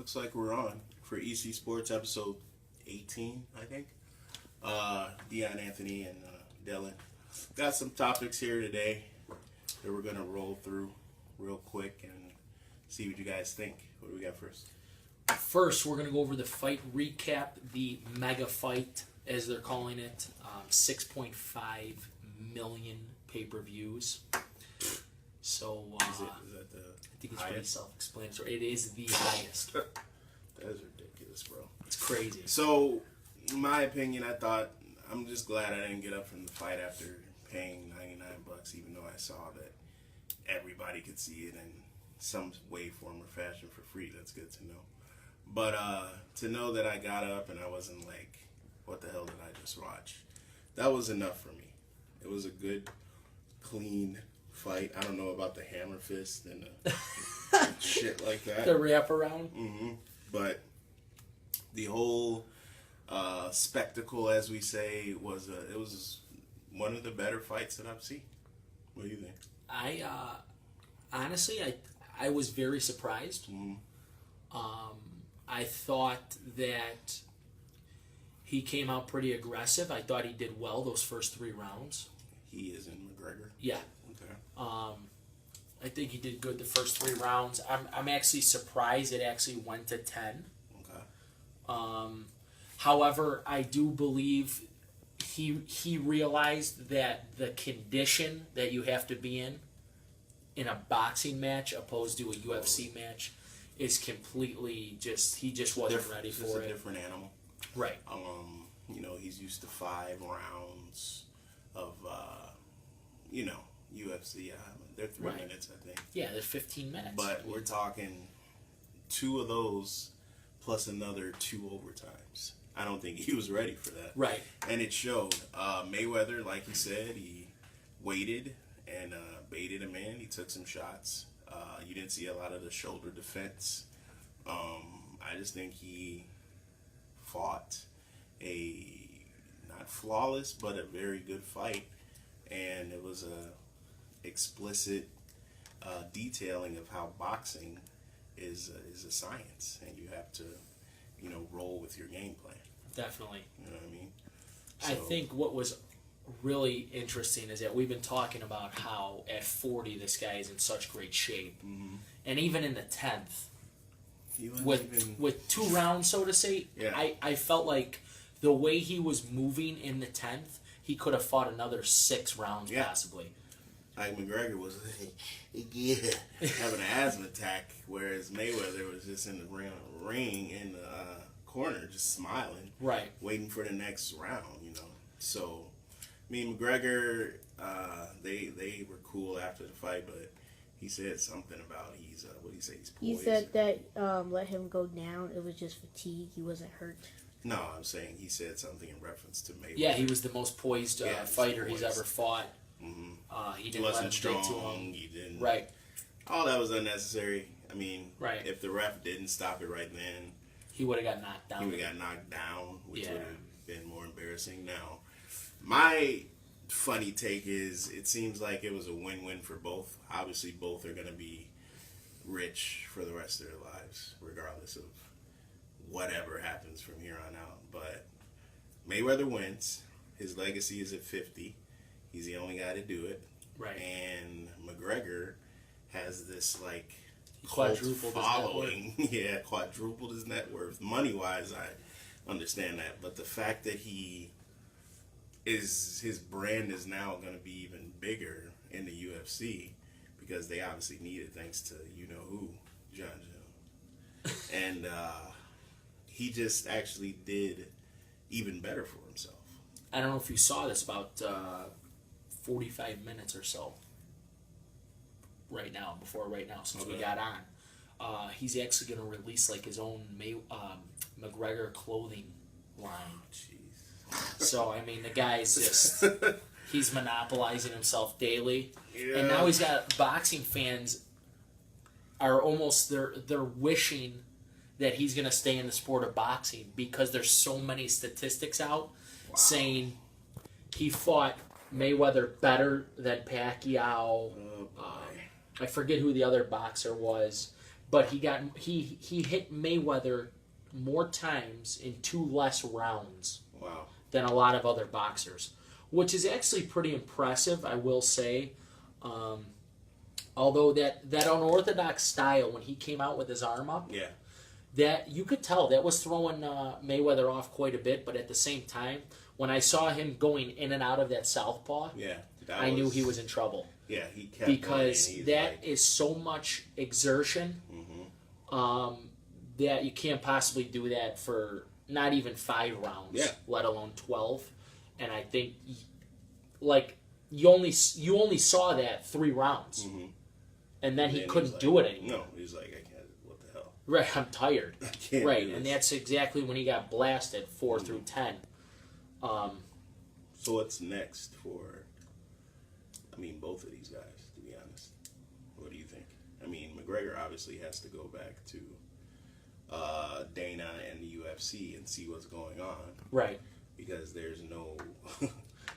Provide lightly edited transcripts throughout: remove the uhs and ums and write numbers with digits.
Looks like we're on for ECSports episode 18, I think. Dion, Anthony, and Dylan. Got some topics here today that we're going to roll through real quick and see what you guys think. What do we got first? First, we're going to go over the fight recap, the mega fight, as they're calling it. 6.5 million pay-per-views. So, Is that the I think it's highest? pretty self-explanatory. It is the highest. That is ridiculous, bro. It's crazy. So, in my opinion, I'm just glad I didn't get up from the fight after paying $99, even though I saw that everybody could see it in some way, form, or fashion for free. That's good to know. But to know that I got up and I wasn't like, what the hell did I just watch? That was enough for me. It was a good, clean fight. I don't know about the hammer fist and shit like that. The wraparound. Mm-hmm. But the whole spectacle, as we say, it was one of the better fights that I've seen. What do you think? Honestly, I was very surprised. Mm-hmm. I thought that he came out pretty aggressive. I thought he did well those first 3 rounds. He is in McGregor? Yeah. Okay. I think he did good the first 3 rounds. I'm actually surprised it actually went to 10. Okay. However, I do believe he realized that the condition that you have to be in a boxing match opposed to a UFC match is completely he just wasn't ready for it. It's a different animal. Right. He's used to 5 rounds of UFC. They're 3 Right. minutes, I think. Yeah, they're 15 minutes. But we're talking 2 of those plus another 2 overtimes. I don't think he was ready for that. Right. And it showed. Mayweather, like he said, he waited and baited him in. He took some shots. You didn't see a lot of the shoulder defense. I just think he fought a not flawless, but a very good fight. And it was a explicit detailing of how boxing is a science, and you have to, roll with your game plan. Definitely. You know what I mean? I think what was really interesting is that we've been talking about how at 40 this guy is in such great shape, and even in the 10th, with 2 rounds, so to say, Yeah. I felt like the way he was moving in the 10th, he could have fought another 6 rounds possibly. Like McGregor was having an asthma attack, whereas Mayweather was just in the ring in the corner, just smiling, Right. waiting for the next round. So, McGregor, they were cool after the fight, but he said something about what did he say? He's poised. He said that let him go down. It was just fatigue. He wasn't hurt. No, I'm saying he said something in reference to Mayweather. Yeah, he was the most poised fighter he's ever fought. Mm-hmm. He He didn't wasn't let him get to strong. him. He didn't. Right. All that was unnecessary. Right. If the ref didn't stop it right then, He would have got knocked down. he would have got knocked down, which Yeah. would have been more embarrassing. Now, my funny take is it seems like it was a win-win for both. Obviously, both are going to be rich for the rest of their lives, regardless of whatever happens from here on out. But Mayweather wins. His legacy is at 50. He's the only guy to do it. Right. And McGregor has this Quadrupled his net following. Yeah, quadrupled his net worth. Money-wise, I understand that. But the fact that his brand is now going to be even bigger in the UFC because they obviously need it thanks to you-know-who, John Jones. And he just actually did even better for himself. I don't know if you saw this, about 45 minutes or so right now since we got on. He's actually going to release his own McGregor clothing line. Jeez. So, the guy's just, he's monopolizing himself daily. Yeah. And now he's got boxing fans are almost, they're wishing that he's going to stay in the sport of boxing because there's so many statistics out saying he fought Mayweather better than Pacquiao. Oh, boy. I forget who the other boxer was, but he hit Mayweather more times in 2 less rounds Wow. than a lot of other boxers, which is actually pretty impressive, I will say. Although that unorthodox style when he came out with his arm up, Yeah. that you could tell that was throwing Mayweather off quite a bit. But at the same time, when I saw him going in and out of that southpow, Yeah. I knew he was in trouble. Yeah, he kept Because going, that is so much exertion that you can't possibly do that for not even 5 rounds, Yeah. let alone 12. And I think, like, you only saw that 3 rounds, and then he And couldn't like, do it anymore. No, he's like, I can't. What the hell? Right, I'm tired. I can't. Right, do and this. that's exactly when he got blasted 4 through 10. So what's next for? I mean, both of these guys, to be honest. What do you think? I mean, McGregor obviously has to go back to Dana and the UFC and see what's going on Right. because there's no.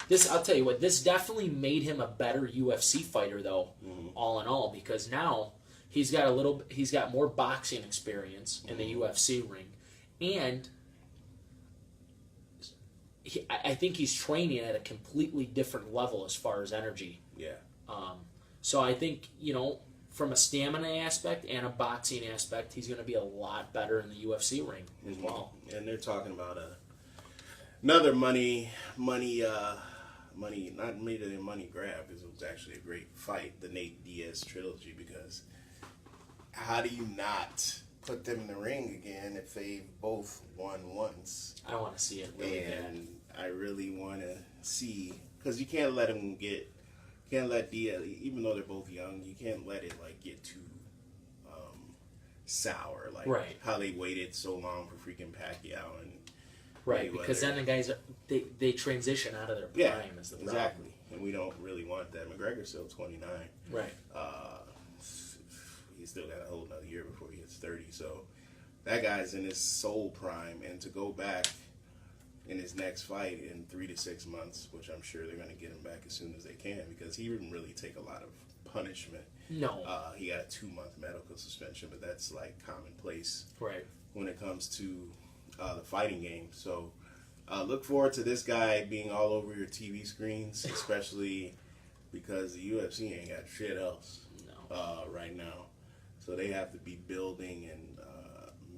This, I'll tell you what, this definitely made him a better UFC fighter, though, all in all, because now he's got more boxing experience in the UFC ring, and I think he's training at a completely different level as far as energy. Yeah. So I think, from a stamina aspect and a boxing aspect, he's going to be a lot better in the UFC ring as well. And they're talking about another money, not made it a money grab because it was actually a great fight, the Nate Diaz trilogy. Because how do you not put them in the ring again if they've both won once? I want to see it really bad. And I really want to see, because you can't let him can't let Diaz, even though they're both young, you can't let it like get too sour, like Right. how they waited so long for freaking Pacquiao and Right, because then the guys they transition out of their prime is the problem. exactly, and we don't really want that. McGregor's still 29. Right. He's still got a whole another year before he hits 30. So that guy's in his soul prime, and to go back in his next fight in 3 to 6 months, which I'm sure they're going to get him back as soon as they can, because he didn't really take a lot of punishment. No. He got a 2-month medical suspension, but that's like commonplace Right. when it comes to the fighting game. So look forward to this guy being all over your TV screens, especially because the UFC ain't got shit else right now. So they have to be building and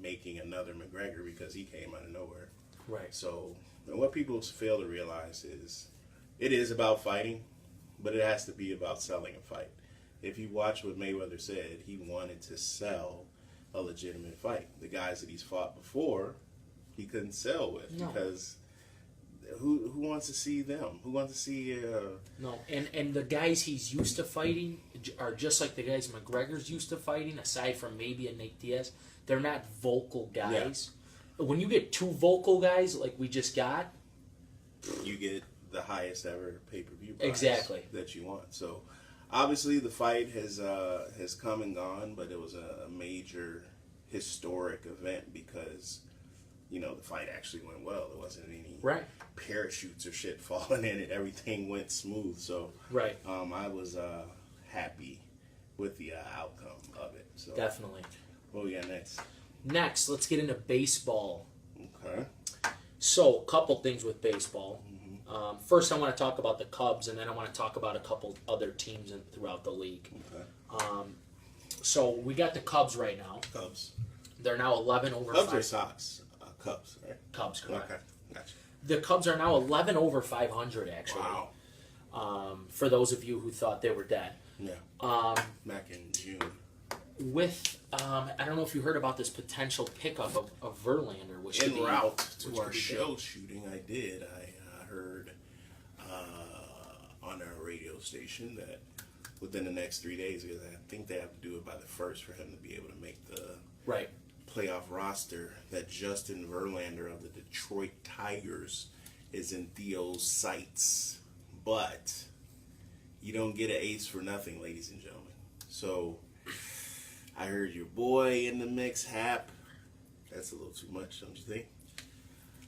making another McGregor because he came out of nowhere. Right. So, and what people fail to realize is it is about fighting, but it has to be about selling a fight. If you watch what Mayweather said, he wanted to sell a legitimate fight. The guys that he's fought before, he couldn't sell with because who wants to see them? Who wants to see? No, and the guys he's used to fighting are just like the guys McGregor's used to fighting. Aside from maybe a Nate Diaz, they're not vocal guys. When you get 2 vocal guys like we just got, you get the highest ever pay-per-view price exactly that you want. So obviously the fight has come and gone, but it was a major historic event because the fight actually went well. There wasn't any parachutes or shit falling in it. Everything went smooth. So I was happy with the outcome of it. So definitely. What we got next? Next, let's get into baseball. Okay. So, a couple things with baseball. First, I want to talk about the Cubs, and then I want to talk about a couple other teams throughout the league. Okay. So, we got the Cubs right now. Cubs. They're now 11 over Cubs 5. or Sox? Cubs, right? Cubs, correct. Okay, gotcha. The Cubs are now 11 over 500, actually. Wow. For those of you who thought they were dead. Yeah. Back in June. With, I don't know if you heard about this potential pickup of Verlander, which En could be, route to which our could be show big. shooting, I did. I heard on our radio station that within the next 3 days, because I think they have to do it by the 1st for him to be able to make the playoff roster, that Justin Verlander of the Detroit Tigers is in Theo's sights. But you don't get an ace for nothing, ladies and gentlemen. So I heard your boy in the mix, Hap. That's a little too much, don't you think?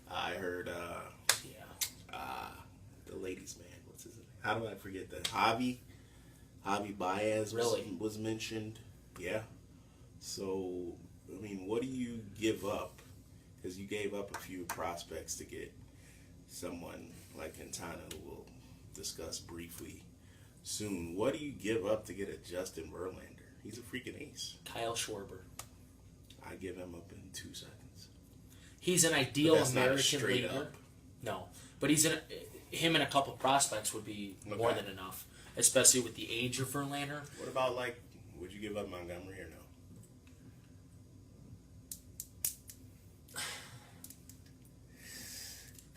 I heard the ladies' man. What's his name? How do I forget that? Javi Baez Really? was mentioned. Yeah. So, I mean, what do you give up? Because you gave up a few prospects to get someone like Quintana, who we'll discuss briefly soon. What do you give up to get a Justin Verlander? He's a freaking ace. Kyle Schwarber. I give him up in 2 seconds. He's an ideal That's not a American straight leaguer. up. No, but him and a couple prospects would be more Okay. than enough, especially with the age of Verlander. What about, like, would you give up Montgomery or no?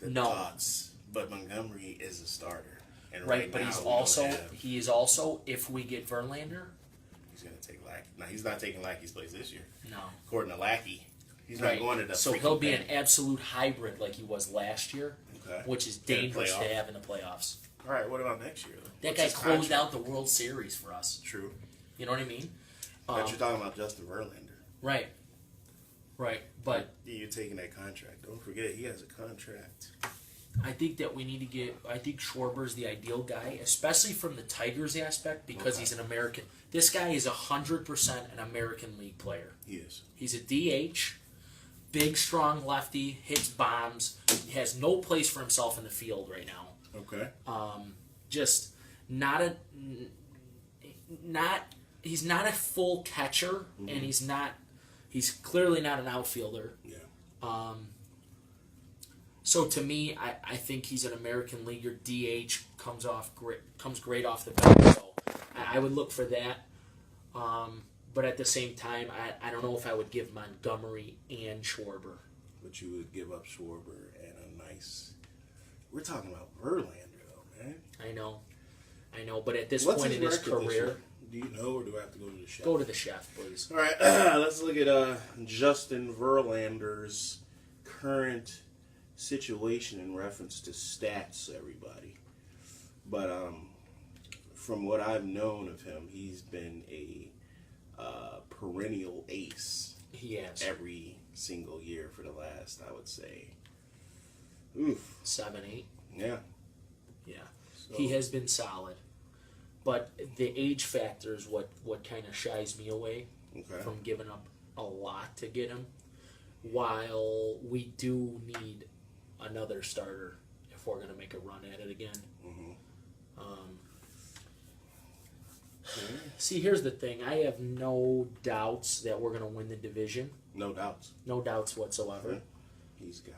The No. thoughts, but Montgomery is a starter, and Right, but now he's we don't also have- he is also if we get Verlander, he's gonna take Lackey. Now he's not taking Lackey's place this year, no. according to Lackey. He's Right. not going to the. So freaking he'll be pen. an absolute hybrid like he was last year, Okay. which is In the dangerous to playoff. have in the playoffs. All right. What about next year? Though? That What's guy his closed contract? out the World Series for us. True. You know what I mean? But you're talking about Justin Verlander. Right. Right. But You're taking that contract. Don't forget, he has a contract. I think that we need to get. I think Schwarber's the ideal guy, especially from the Tigers aspect, because Okay. he's an American. This guy is 100% an American League player. He is. He's a DH, big, strong lefty, hits bombs, has no place for himself in the field right now. Okay. Just not a not. He's not a full catcher, and he's not. He's clearly not an outfielder. Yeah. So to me, I think he's an American leaguer. DH comes great off the bench. So I would look for that. But at the same time, I don't know if I would give Montgomery and Schwarber. But you would give up Schwarber and a nice. We're talking about Verlander, though, man. I know. But at this What's point in his record this career, year? Do you know, or do I have to go to the chef? go to the chef, please. All right, let's look at Justin Verlander's current situation in reference to stats, everybody. But from what I've known of him, he's been a perennial ace He has every single year for the last, I would say, oof, 7, 8. yeah. Yeah, So, he has been solid. But the age factor is what kind of shies me away okay. from giving up a lot to get him. While we do need another starter if we're going to make a run at it again. See, here's the thing. I have no doubts that we're going to win the division. No doubts. No doubts whatsoever. He's got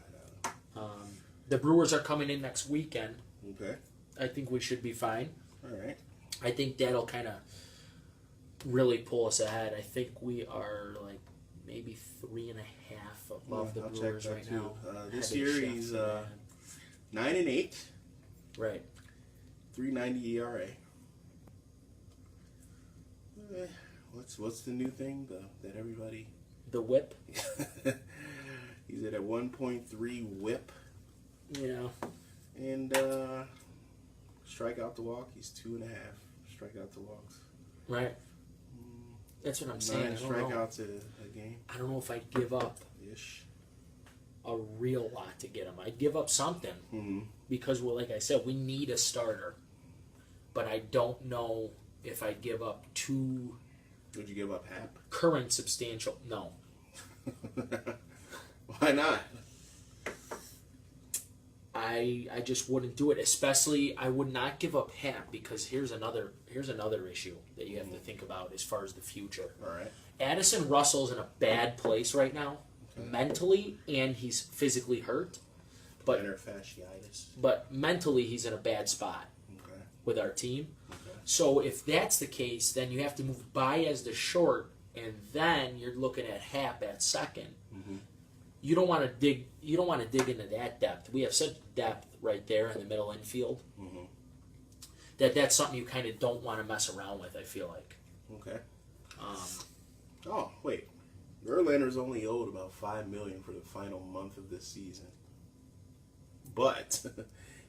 The Brewers are coming in next weekend. okay. I think we should be fine. All right. I think that'll kind of really pull us ahead. I think we are like maybe 3.5 above the I'll check Brewers that right too. now. This Had a year chef he's in that. 9-8, Right. 3.90 ERA. What's the new thing that everybody? The whip. He's at a 1.3 WHIP, Yeah. and strikeout to walk. He's 2.5 strikeout to walks. Right. That's what I'm saying. 9 I don't know. strikeouts a game I don't know if I'd give up ish. a real lot to get him. I'd give up something because, well, like I said, we need a starter. But I don't know if I'd give up two Would you give up Hap? current substantial. No. Why not? I just wouldn't do it. Especially, I would not give up Hap because here's another issue that you have to think about as far as the future. All right. Addison Russell's in a bad place right now, mentally, and he's physically hurt. But Plantar fasciitis. but mentally, he's in a bad spot Okay. with our team. Okay. So if that's the case, then you have to move Baez to short, and then you're looking at Hap at second. You don't want to dig. You don't want to dig into that depth. We have such depth right there in the middle infield that's something you kind of don't want to mess around with. I feel like. Okay. Oh wait, Verlander's only owed about $5 million for the final month of this season, but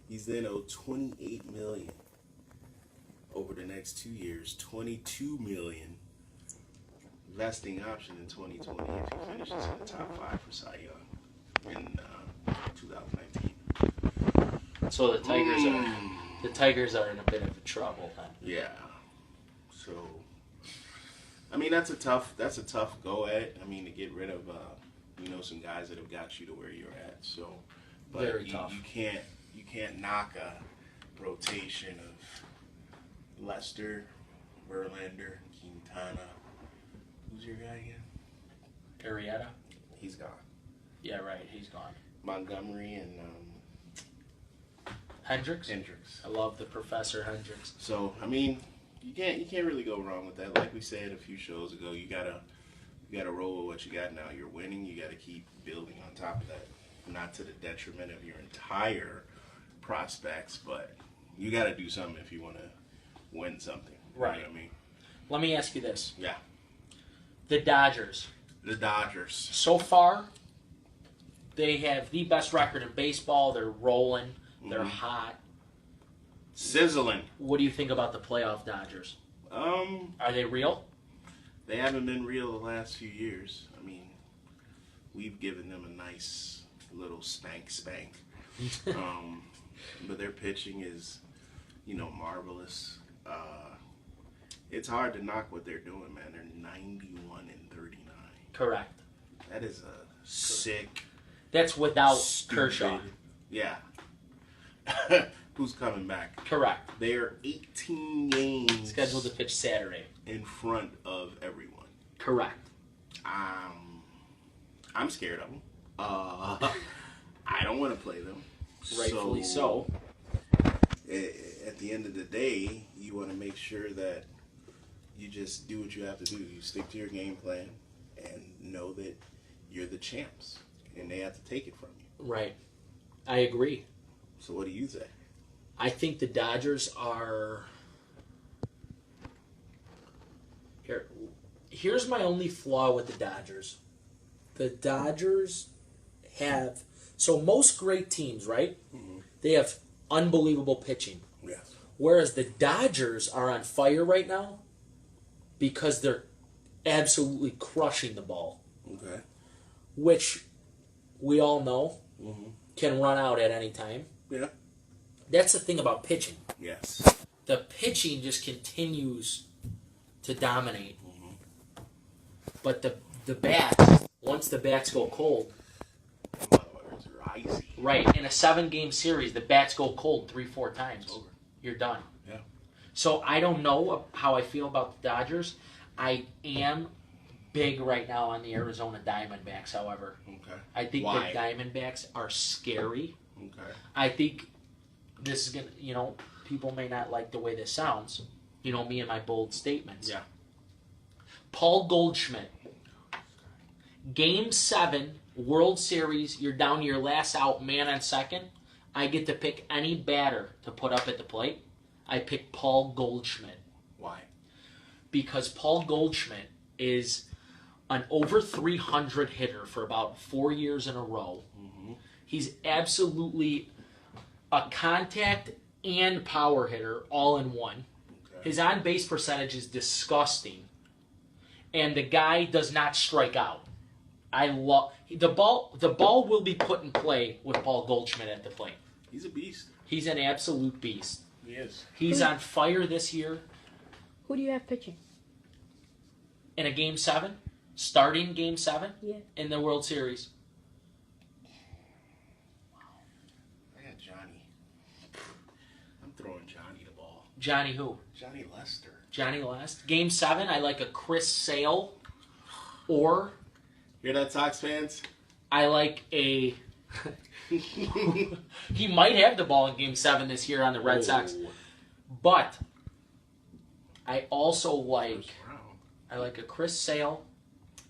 he's then owed $28 million over the next 2 years. $22 million vesting option in 2020 if he finishes in the top 5 for Cy Young in 2019. So the Tigers are in a bit of trouble then. Yeah. So, I mean, that's a tough go at. I mean, to get rid of some guys that have got you to where you're at. So, but Very tough. You can't knock a rotation of Lester, Verlander, Quintana. Who's your guy again? Arrieta? He's gone. Yeah, right. He's gone. Montgomery and Hendricks? Hendricks. I love the Professor Hendricks. So I mean, you can't really go wrong with that. Like we said a few shows ago, you gotta roll with what you got now. You're winning. You gotta keep building on top of that, not to the detriment of your entire prospects, but you gotta do something if you want to win something. Right. You know what I mean? Let me ask you this. Yeah. The Dodgers. So far, they have the best record in baseball. They're rolling. They're hot. Sizzling. What do you think about the playoff Dodgers? Are they real? They haven't been real the last few years. I mean, we've given them a nice little spank. But their pitching is, marvelous. It's hard to knock what they're doing, man. They're 91-39. Correct. That is a sick. That's without stupid, Kershaw. Yeah. Who's coming back? Correct. They're 18 games Scheduled to pitch Saturday. in front of everyone. Correct. I'm scared of them. I don't want to play them. Rightfully so. At the end of the day, you want to make sure that you just do what you have to do. You stick to your game plan and know that you're the champs, and they have to take it from you. Right. I agree. So what do you say? I think the Dodgers are... Here's my only flaw with the Dodgers. The Dodgers have... So most great teams, right? Mm-hmm. They have unbelievable pitching. Yes. Whereas the Dodgers are on fire right now because they're absolutely crushing the ball. Okay. Which we all know can run out at any time. Yeah. That's the thing about pitching. Yes. The pitching just continues to dominate. Mm-hmm. But the bats, once the bats go cold, Motherfuckers are icy. right, in a 7-game series, the bats go cold 3-4 times. Over. You're done. Yeah. So I don't know how I feel about the Dodgers. I am big right now on the Arizona Diamondbacks, however. Okay. I think Why? the Diamondbacks are scary. Okay. I think this is going to, people may not like the way this sounds. Me and my bold statements. Yeah. Paul Goldschmidt. Game 7, World Series, you're down to your last out, man on second. I get to pick any batter to put up at the plate. I pick Paul Goldschmidt. Why? Because Paul Goldschmidt is an over 300 hitter for about 4 years in a row. Mm-hmm. He's absolutely a contact and power hitter all in one. Okay. His on-base percentage is disgusting. And the guy does not strike out. I love the ball. The ball will be put in play with Paul Goldschmidt at the plate. He's a beast. He's an absolute beast. He is. He's on fire this year. Who do you have pitching? In a Game 7, starting Game 7 in the World Series. I got Johnny. I'm throwing Johnny the ball. Johnny who? Johnny Lester. Johnny Lest. Game 7, I like a Chris Sale. Or Hear that, Sox fans? I like a... He might have the ball in Game 7 this year on the Red Sox. But I also like... I like a Chris Sale,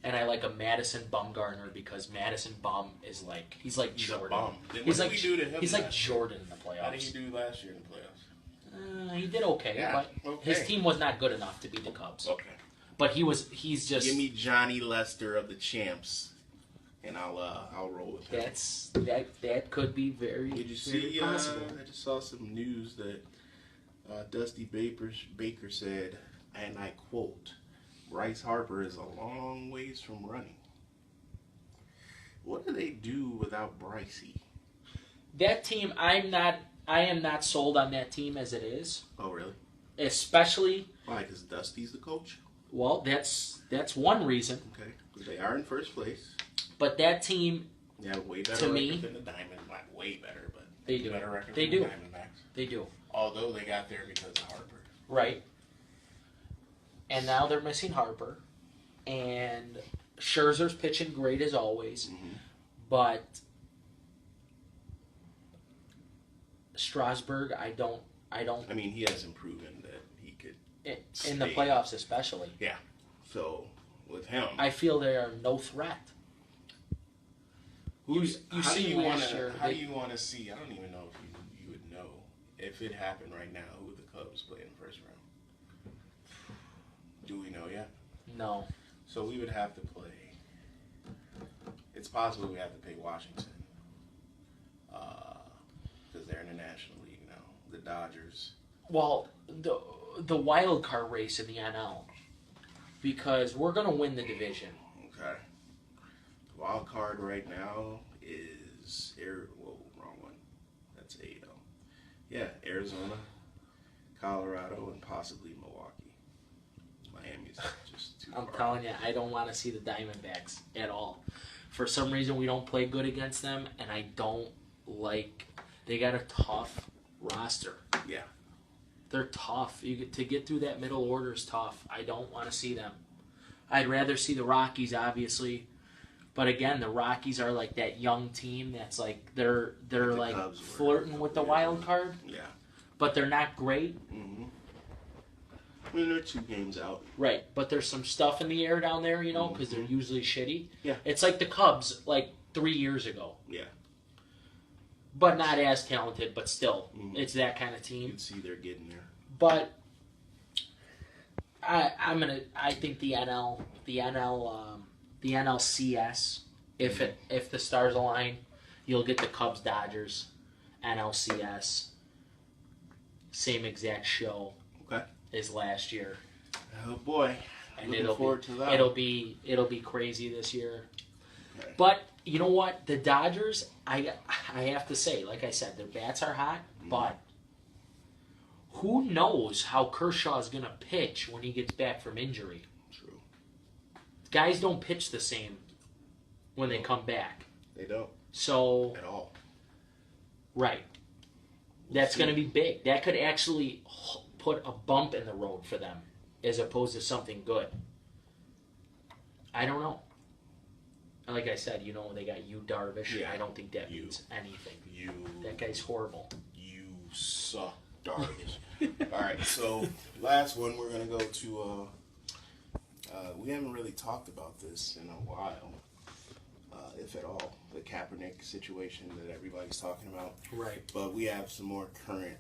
and I like a Madison Bumgarner because Madison Bum is like... He's like Jordan. He's like, do to him he's like Jordan in the playoffs. How did he do last year in the playoffs? He did okay, but his team was not good enough to beat the Cubs. Okay. But he's just... Give me Johnny Lester of the champs, and I'll roll with him. That could be very, Did you see, possible. I just saw some news that Dusty Baker said, and I quote, Bryce Harper is a long ways from running. What do they do without Brycey? That team, I am not sold on that team as it is. Oh, really? Especially... Why, because Dusty's the coach? Well, that's one reason. Okay, because they are in first place. But that team, Yeah, way better to record me, than the Diamond. Not way better, but they do. better record They than do. the Diamondbacks. They do. Although they got there because of Harper. Right. And now they're missing Harper. And Scherzer's pitching great as always. Mm-hmm. But Strasburg, I don't. I mean, he hasn't proven that he could. In the playoffs, especially. Yeah. So with him, I feel they are no threat. how see do you last year, How do you want to see? I don't even know if you would know if it happened right now. Who would the Cubs play in the first round? Do we know yet? No. So we would have to play. It's possible we have to play Washington because they're in the National League now. The Dodgers. Well, the wild card race in the NL, because we're going to win the division. Okay. Wild card right now is wrong one. That's AL. Yeah, Arizona, Colorado, and possibly Milwaukee. Miami's just too I'm far. telling you, I don't want to see the Diamondbacks at all. For some reason, we don't play good against them, and I don't like. They got a tough roster. Yeah. They're tough. To get through that middle order is tough. I don't want to see them. I'd rather see the Rockies, obviously, but again, the Rockies are like that young team that's like they're like Cubs were flirting with the wild card, Yeah. but they're not great. Mm-hmm. I mean, they're 2 games out. Right, but there's some stuff in the air down there, because they're usually shitty. Yeah. It's like the Cubs, like 3 years ago. Yeah. But not as talented, but still, Mhm. it's that kind of You team. can see they're getting there. But I think the NLCS, if the stars align, you'll get the Cubs, Dodgers, NLCS, same exact show Okay. as last year. Oh boy. And Looking forward to that. it'll be crazy this year. Okay. But you know what? The Dodgers, I have to say, like I said, their bats are hot, but who knows how Kershaw is going to pitch when he gets back from injury? True. Guys don't pitch the same when they come back. They don't So, at all. right. That's going to be big. That could actually put a bump in the road for them as opposed to something good. I don't know. Like I said, they got Yu Darvish. Yeah. I don't think that You. means anything. You. That guy's horrible. You suck, Darvish. All right. So last one, we're gonna go to. We haven't really talked about this in a while, if at all. The Kaepernick situation that everybody's talking about. Right. But we have some more current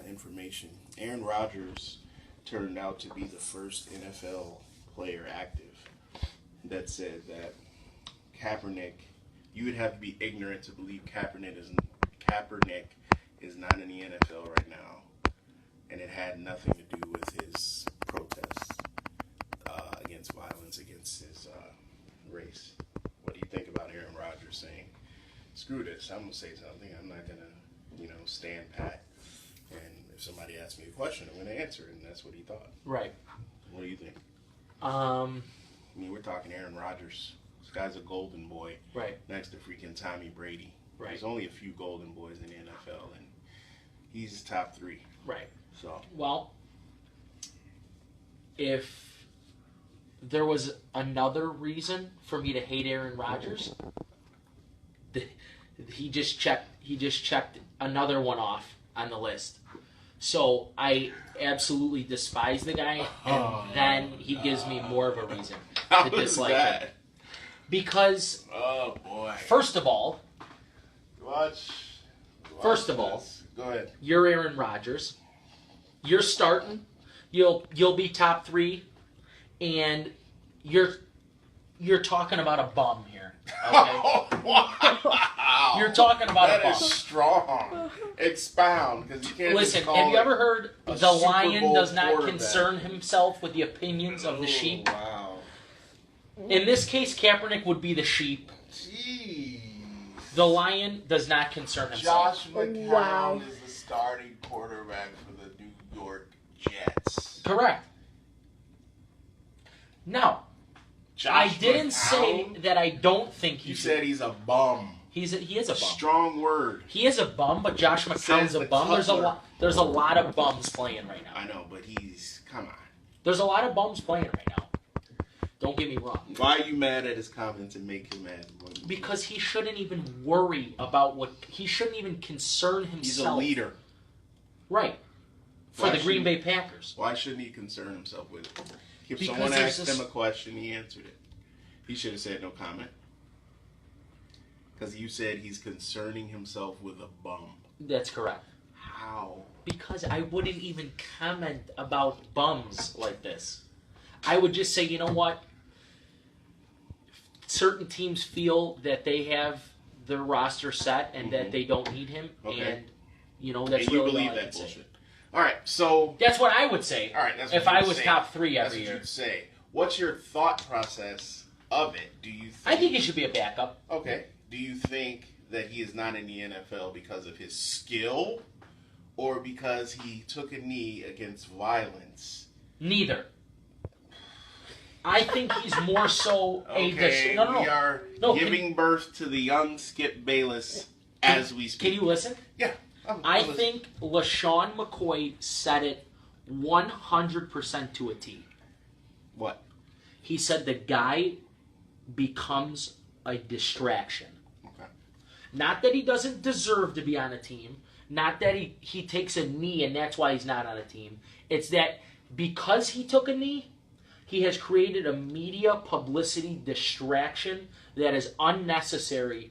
information. Aaron Rodgers turned out to be the first NFL player active that said that Kaepernick, you would have to be ignorant to believe Kaepernick is not in the NFL right now, and it had nothing to do with his protests against violence against his race. What do you think about Aaron Rodgers saying, "Screw this, I'm gonna say something. I'm not gonna, stand pat. And if somebody asks me a question, I'm gonna answer it." And that's what he thought. Right. What do you think? Um. I mean, we're talking Aaron Rodgers. This guy's a golden boy. Right. Next to freaking Tommy Brady. Right. There's only a few golden boys in the NFL, and he's top 3. Right. So. Well, if there was another reason for me to hate Aaron Rodgers, he just checked another one off on the list. So I absolutely despise the guy, and then he gives me more of a reason to dislike him. Because, Oh boy. first of all, First of all, go ahead. you're Aaron Rodgers. You're starting. You'll be top 3, and you're talking about a bum here. Okay? Wow. You're talking about a That is bum. strong. Expound, because you can't. Listen, just call have you it ever heard a the Super lion Bowl does not quarterback. concern himself with the opinions of the sheep? Wow. In this case, Kaepernick would be the sheep. Jeez. The lion does not concern himself. Josh McCown Wow. is the starting quarterback for the New York Jets. Correct. No. Josh I didn't McCown? say that I don't think he You should. said he's a bum. He is a bum. Strong word. He is a bum, but Josh McCown's Says a the bum. Cutler. There's a lot of bums playing right now. I know, but he's... Come on. There's a lot of bums playing right now. Don't get me wrong. Why are you mad at his comments and make him mad? Because he shouldn't even worry about what... He shouldn't even concern himself. He's a leader. Right. For Why the Green shouldn't- Bay Packers. Why shouldn't he concern himself with it? If Because someone there's asked this- him a question, he answered it. He should have said no comment. Because you said he's concerning himself with a bum. That's correct. How? Because I wouldn't even comment about bums like this. I would just say, you know what? Certain teams feel that they have their roster set and that they don't need him. Okay. And, you know, that's And you really believe all I that can bullshit. say. All right, so... That's what I would say. All right, that's if what I you'd was say. top 3 That's every what year. you'd say. What's your thought process of it? Do you think... I think he should be a backup. Okay. Do you think that he is not in the NFL because of his skill or because he took a knee against violence? Neither. I think he's more so a... Okay, No. we are No, giving birth to the young Skip Bayless as we speak. Can you listen? Yeah. I think LaShawn McCoy said it 100% to a T. What? He said the guy becomes a distraction. Okay. Not that he doesn't deserve to be on a team. Not that he takes a knee and that's why he's not on a team. It's that because he took a knee, he has created a media publicity distraction that is unnecessary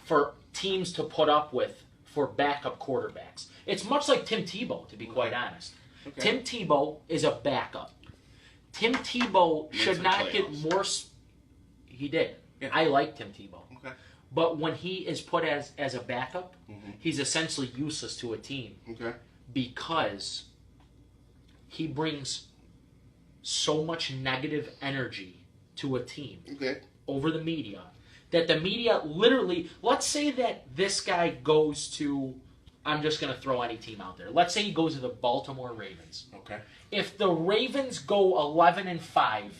for teams to put up with for backup quarterbacks. It's much like Tim Tebow, to be quite honest. Okay. Tim Tebow is a backup. Tim Tebow should to not the get playoffs. more... He did. Yeah. I like Tim Tebow. Okay. But when he is put as a backup, he's essentially useless to a team Okay. because he brings so much negative energy to a team Okay. over the media that the media literally, let's say that this guy goes to, I'm just going to throw any team out there. Let's say he goes to the Baltimore Ravens. Okay. If the Ravens go 11-5,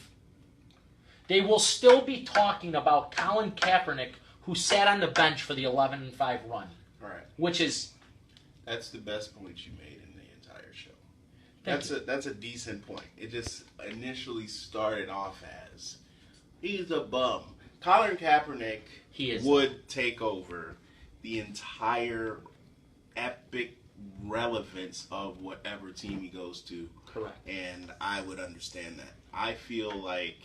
they will still be talking about Colin Kaepernick, who sat on the bench for the 11-5 run, All right. which is That's the best point you made in the entire show. Thank That's a decent point. It just initially started off as he's a bum. Colin Kaepernick He is. would take over the entire epic relevance of whatever team he goes to. correct. And I would understand that. I feel like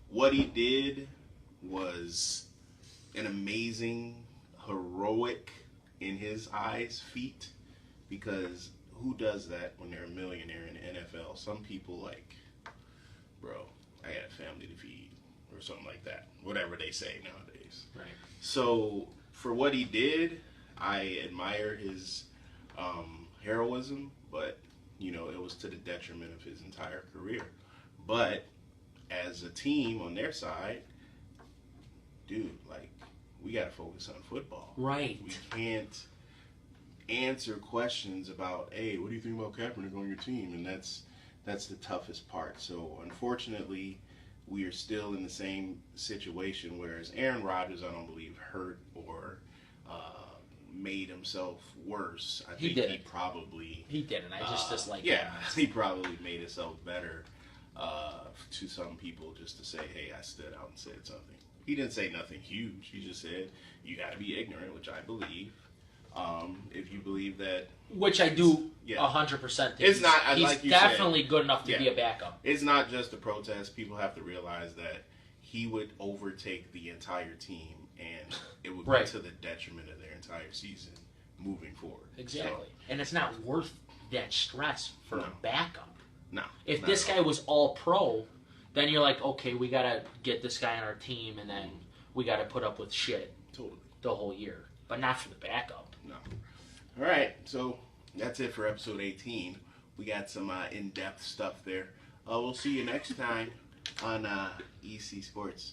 what he did was an amazing, heroic, in his eyes, feat. Because who does that when they're a millionaire in the NFL? Some people like, bro, I got a family to feed. Or something like that. Whatever they say nowadays. Right. So, for what he did, I admire his heroism, but, you know, it was to the detriment of his entire career. But, as a team on their side, dude, like, we got to focus on football. Right. We can't answer questions about, hey, what do you think about Kaepernick on your team? And that's the toughest part. So, unfortunately, we are still in the same situation, whereas Aaron Rodgers, I don't believe, hurt or made himself worse. I think did. he probably... He didn't. I just dislike Yeah, him. he probably made himself better to some people just to say, hey, I stood out and said something. He didn't say nothing huge. He just said, you got to be ignorant, which I believe. If you believe that... Which I do Yeah. 100% think. It's not- He's like you definitely good enough to Yeah. be a backup. It's not just a protest. People have to realize that he would overtake the entire team, and it would Right. be to the detriment of their entire season moving forward. Exactly. And it's not worth that stress for No. a backup. No. If not this at guy all. was all pro, then you're like, okay, we got to get this guy on our team, and then we got to put up with shit Totally. the whole year. But not for the backup. No. All right. So that's it for episode 18. We got some in-depth stuff there. We'll see you next time on ECSports.